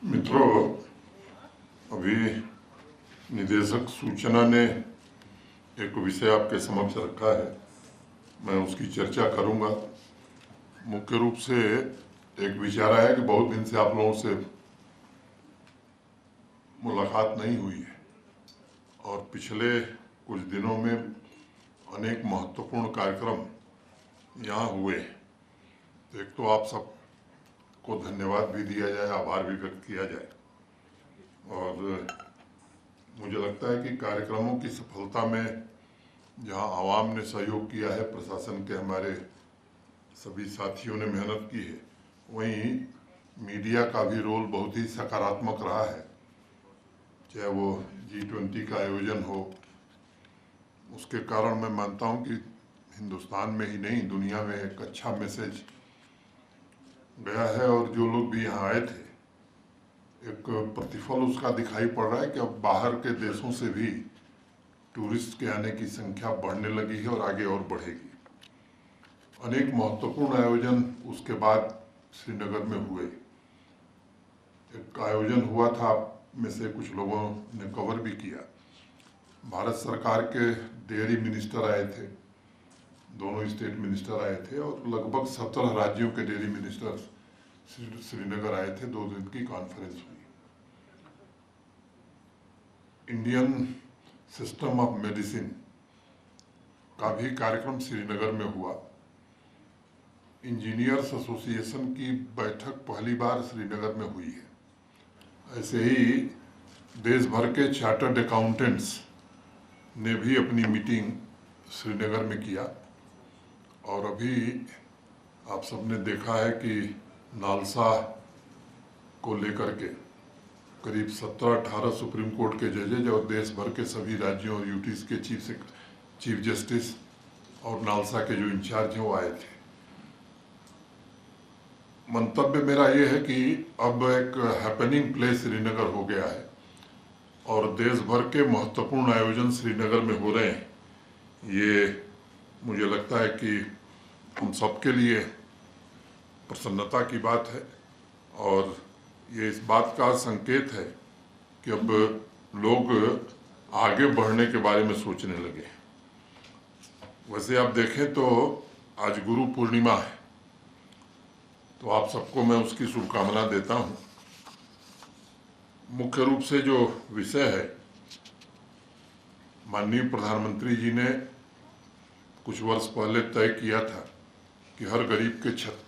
मित्रों, अभी निदेशक सूचना ने एक विषय आपके समक्ष रखा है। मैं उसकी चर्चा करूंगा। मुख्य रूप से एक विचार आया कि बहुत दिन से आप लोगों से मुलाकात नहीं हुई है और पिछले कुछ दिनों में अनेक महत्वपूर्ण कार्यक्रम यहाँ हुए। तो एक तो आप सब को धन्यवाद भी दिया जाए, आभार भी व्यक्त किया जाए। और मुझे लगता है कि कार्यक्रमों की सफलता में जहां आवाम ने सहयोग किया है, प्रशासन के हमारे सभी साथियों ने मेहनत की है, वहीं मीडिया का भी रोल बहुत ही सकारात्मक रहा है। चाहे वो G20 का आयोजन हो, उसके कारण मैं मानता हूं कि हिंदुस्तान में ही नहीं दुनिया में एक अच्छा मैसेज गया है। और जो लोग भी यहाँ आए थे, एक प्रतिफल उसका दिखाई पड़ रहा है कि अब बाहर के देशों से भी टूरिस्ट के आने की संख्या बढ़ने लगी है और आगे और बढ़ेगी। अनेक महत्वपूर्ण आयोजन उसके बाद श्रीनगर में हुए। एक आयोजन हुआ था, आप में से कुछ लोगों ने कवर भी किया। भारत सरकार के डेयरी मिनिस्टर आए थे, दोनों स्टेट मिनिस्टर आए थे और लगभग 17 राज्यों के डेयरी मिनिस्टर श्रीनगर आए थे। 2 दिन की कॉन्फ्रेंस हुई। इंडियन सिस्टम ऑफ मेडिसिन का भी कार्यक्रम श्रीनगर में हुआ। इंजीनियर्स एसोसिएशन की बैठक पहली बार श्रीनगर में हुई है। ऐसे ही देश भर के चार्टर्ड अकाउंटेंट्स ने भी अपनी मीटिंग श्रीनगर में किया। और अभी आप सबने देखा है कि नालसा को लेकर के करीब 17-18 सुप्रीम कोर्ट के जजेज और देश भर के सभी राज्यों और यूटीज के चीफ जस्टिस और नालसा के जो इंचार्ज हैं वो आए थे। मंतव्य मेरा ये है कि अब एक हैपनिंग प्लेस श्रीनगर हो गया है और देश भर के महत्वपूर्ण आयोजन श्रीनगर में हो रहे हैं। ये मुझे लगता है कि हम सबके लिए प्रसन्नता की बात है और ये इस बात का संकेत है कि अब लोग आगे बढ़ने के बारे में सोचने लगे। वैसे आप देखें तो आज गुरु पूर्णिमा है, तो आप सबको मैं उसकी शुभकामना देता हूँ। मुख्य रूप से जो विषय है, माननीय प्रधानमंत्री जी ने कुछ वर्ष पहले तय किया था कि हर गरीब के छत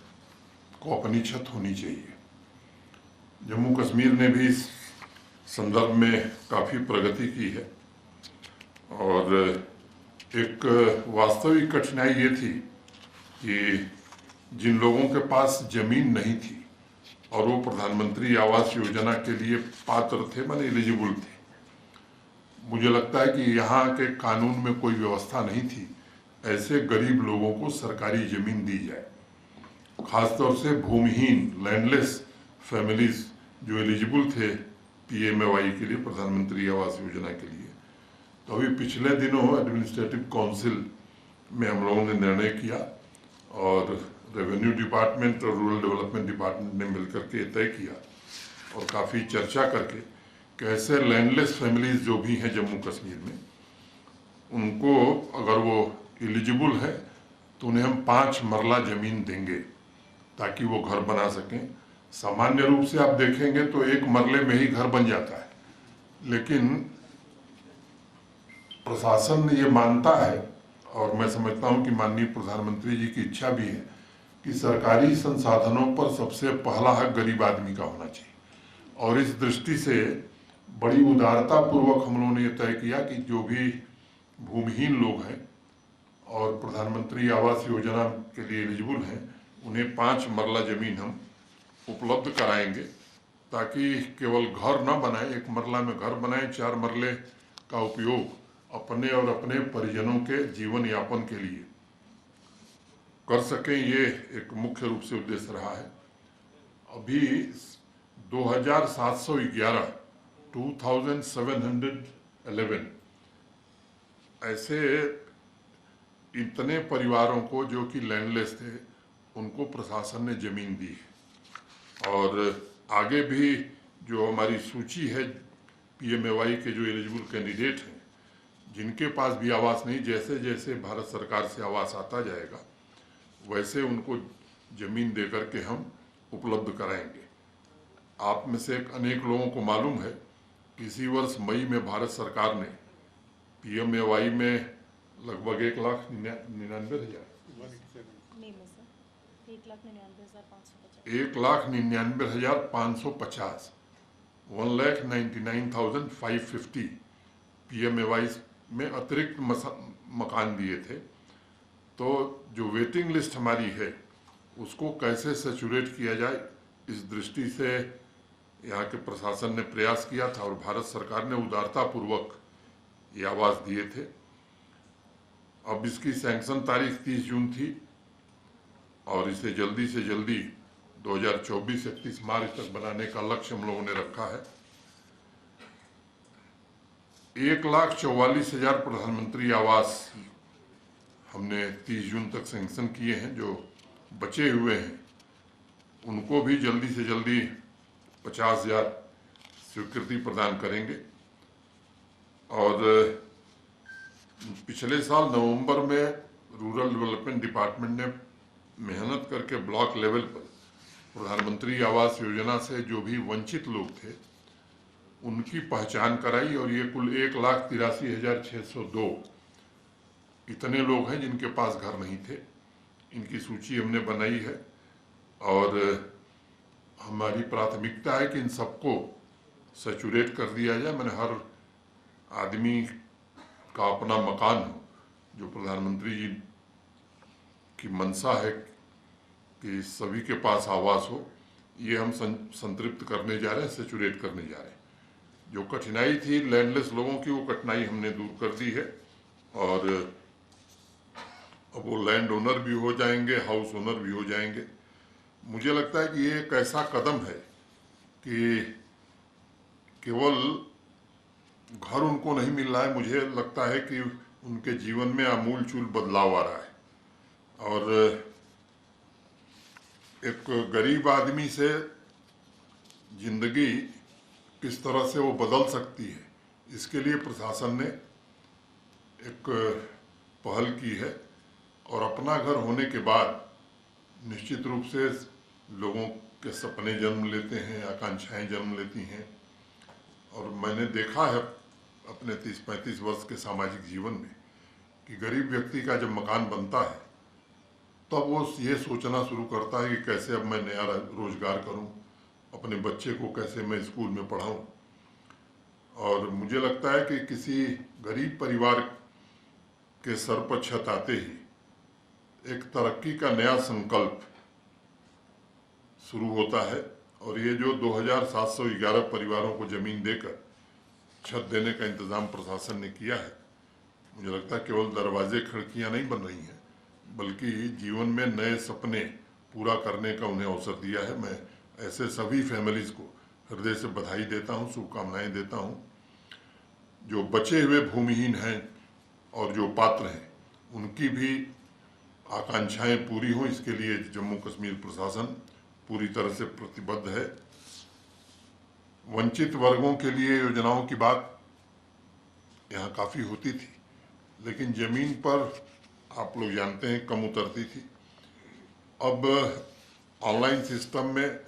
को अपनी छत होनी चाहिए। जम्मू कश्मीर ने भी इस संदर्भ में काफ़ी प्रगति की है और एक वास्तविक कठिनाई ये थी कि जिन लोगों के पास ज़मीन नहीं थी और वो प्रधानमंत्री आवास योजना के लिए पात्र थे, माने एलिजिबल थे, मुझे लगता है कि यहाँ के कानून में कोई व्यवस्था नहीं थी ऐसे गरीब लोगों को सरकारी ज़मीन दी जाए। खासतौर से भूमिहीन लैंडलेस फैमिलीज जो एलिजिबल थे PMAY के लिए, प्रधानमंत्री आवास योजना के लिए। तो अभी पिछले दिनों एडमिनिस्ट्रेटिव काउंसिल में हम लोगों ने निर्णय किया और रेवेन्यू डिपार्टमेंट और रूरल डेवलपमेंट डिपार्टमेंट ने मिलकर के तय किया और काफ़ी चर्चा करके कैसे लैंडलेस फैमिलीज जो भी हैं जम्मू कश्मीर में, उनको अगर वो एलिजिबल है तो उन्हें हम 5 मरला ज़मीन देंगे ताकि वो घर बना सकें। सामान्य रूप से आप देखेंगे तो 1 मरले में ही घर बन जाता है, लेकिन प्रशासन ये मानता है और मैं समझता हूँ कि माननीय प्रधानमंत्री जी की इच्छा भी है कि सरकारी संसाधनों पर सबसे पहला हक गरीब आदमी का होना चाहिए। और इस दृष्टि से बड़ी उदारता पूर्वक हम लोगों ने ये तय किया कि जो भी भूमिहीन लोग हैं और प्रधानमंत्री आवास योजना के लिए एलिजिबल हैं, उन्हें 5 मरला ज़मीन हम उपलब्ध कराएंगे ताकि केवल घर न बनाए, 1 मरला में घर बनाए, 4 मरले का उपयोग अपने और अपने परिजनों के जीवन यापन के लिए कर सकें। ये एक मुख्य रूप से उद्देश्य रहा है। अभी 2711 ऐसे इतने परिवारों को जो कि लैंडलेस थे उनको प्रशासन ने ज़मीन दी है और आगे भी जो हमारी सूची है PMAY के जो एलिजिबल कैंडिडेट हैं, जिनके पास भी आवास नहीं, जैसे जैसे भारत सरकार से आवास आता जाएगा वैसे उनको ज़मीन दे करके हम उपलब्ध कराएंगे। आप में से अनेक लोगों को मालूम है कि इसी वर्ष मई में भारत सरकार ने PMAY में लगभग 1,99,000 1,99,550 1,99,550 PMAY में अतिरिक्त मकान दिए थे। तो जो वेटिंग लिस्ट हमारी है उसको कैसे सैचुरेट किया जाए, इस दृष्टि से यहाँ के प्रशासन ने प्रयास किया था और भारत सरकार ने उदारतापूर्वक ये आवास दिए थे। अब इसकी सैंक्शन तारीख 30 जून थी और इसे जल्दी से जल्दी 2024 31 मार्च तक बनाने का लक्ष्य हम लोगों ने रखा है। 1,44,000 प्रधानमंत्री आवास हमने 30 जून तक सैंक्शन किए हैं। जो बचे हुए हैं उनको भी जल्दी से जल्दी 50,000 स्वीकृति प्रदान करेंगे। और पिछले साल नवंबर में रूरल डेवलपमेंट डिपार्टमेंट ने मेहनत करके ब्लॉक लेवल पर प्रधानमंत्री आवास योजना से जो भी वंचित लोग थे उनकी पहचान कराई और ये कुल 1,83,602 इतने लोग हैं जिनके पास घर नहीं थे। इनकी सूची हमने बनाई है और हमारी प्राथमिकता है कि इन सबको सैचुरेट कर दिया जाए। मैंने हर आदमी का अपना मकान हो, जो प्रधानमंत्री जी की मंशा है कि सभी के पास आवास हो, ये हम संतृप्त करने जा रहे हैं, सैचुरेट करने जा रहे हैं। जो कठिनाई थी लैंडलेस लोगों की, वो कठिनाई हमने दूर कर दी है और अब वो लैंड ओनर भी हो जाएंगे, हाउस ओनर भी हो जाएंगे। मुझे लगता है कि ये एक ऐसा कदम है कि केवल घर उनको नहीं मिल रहा है, मुझे लगता है कि उनके जीवन में आमूलचूल बदलाव आ रहा है। और एक गरीब आदमी से जिंदगी किस तरह से वो बदल सकती है, इसके लिए प्रशासन ने एक पहल की है। और अपना घर होने के बाद निश्चित रूप से लोगों के सपने जन्म लेते हैं, आकांक्षाएं जन्म लेती हैं। और मैंने देखा है अपने 30-35 वर्ष के सामाजिक जीवन में कि गरीब व्यक्ति का जब मकान बनता है तब वो ये सोचना शुरू करता है कि कैसे अब मैं नया रोजगार करूं, अपने बच्चे को कैसे मैं स्कूल में पढ़ाऊं। और मुझे लगता है कि किसी गरीब परिवार के सर पर छत आते ही एक तरक्की का नया संकल्प शुरू होता है। और ये जो 2,711 परिवारों को जमीन देकर छत देने का इंतजाम प्रशासन ने किया है, मुझे लगता है केवल दरवाजे खिड़कियां नहीं बन रही हैं, बल्कि जीवन में नए सपने पूरा करने का उन्हें अवसर दिया है। मैं ऐसे सभी फैमिलीज को हृदय से बधाई देता हूं, शुभकामनाएं देता हूं। जो बचे हुए भूमिहीन हैं और जो पात्र हैं उनकी भी आकांक्षाएं पूरी हों, इसके लिए जम्मू कश्मीर प्रशासन पूरी तरह से प्रतिबद्ध है। वंचित वर्गों के लिए योजनाओं की बात यहाँ काफ़ी होती थी, लेकिन ज़मीन पर आप लोग जानते हैं कम उतरती थी। अब ऑनलाइन सिस्टम में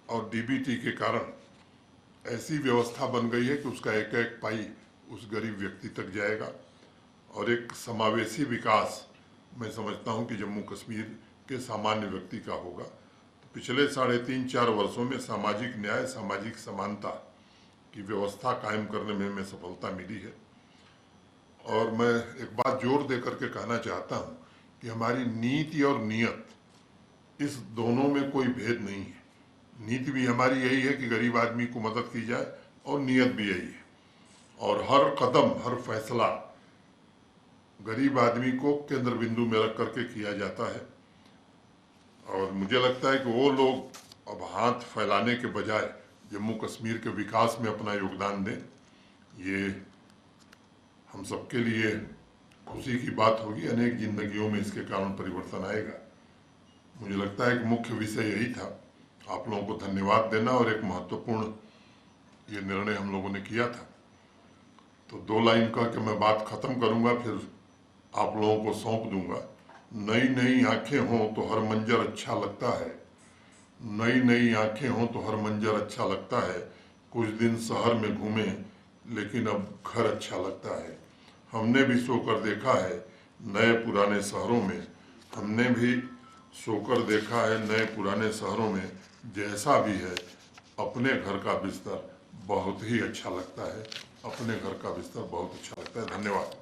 और DBT के कारण ऐसी व्यवस्था बन गई है कि उसका एक एक पाई उस गरीब व्यक्ति तक जाएगा और एक समावेशी विकास मैं समझता हूं कि जम्मू कश्मीर के सामान्य व्यक्ति का होगा। तो पिछले 3.5-4 वर्षों में सामाजिक न्याय, सामाजिक समानता की व्यवस्था कायम करने में हमें सफलता मिली है। और मैं एक बात जोर दे करके कहना चाहता हूं कि हमारी नीति और नियत, इस दोनों में कोई भेद नहीं है। नीति भी हमारी यही है कि गरीब आदमी को मदद की जाए और नियत भी यही है। और हर कदम, हर फैसला गरीब आदमी को केंद्र बिंदु में रख करके किया जाता है। और मुझे लगता है कि वो लोग अब हाथ फैलाने के बजाय जम्मू कश्मीर के विकास में अपना योगदान दें। ये हम सबके लिए खुशी की बात होगी, अनेक जिंदगियों में इसके कारण परिवर्तन आएगा। मुझे लगता है कि मुख्य विषय यही था। आप लोगों को धन्यवाद देना और एक महत्वपूर्ण ये निर्णय हम लोगों ने किया था। तो 2 लाइन कह के मैं बात खत्म करूंगा, फिर आप लोगों को सौंप दूंगा। नई नई आंखें हों तो हर मंजर अच्छा लगता है, नई नई आंखें हों तो हर मंजर अच्छा लगता है। कुछ दिन शहर में घूमे लेकिन अब घर अच्छा लगता है। हमने भी सोकर देखा है नए पुराने शहरों में, हमने भी सोकर देखा है नए पुराने शहरों में। जैसा भी है अपने घर का बिस्तर बहुत ही अच्छा लगता है, अपने घर का बिस्तर बहुत अच्छा लगता है। धन्यवाद।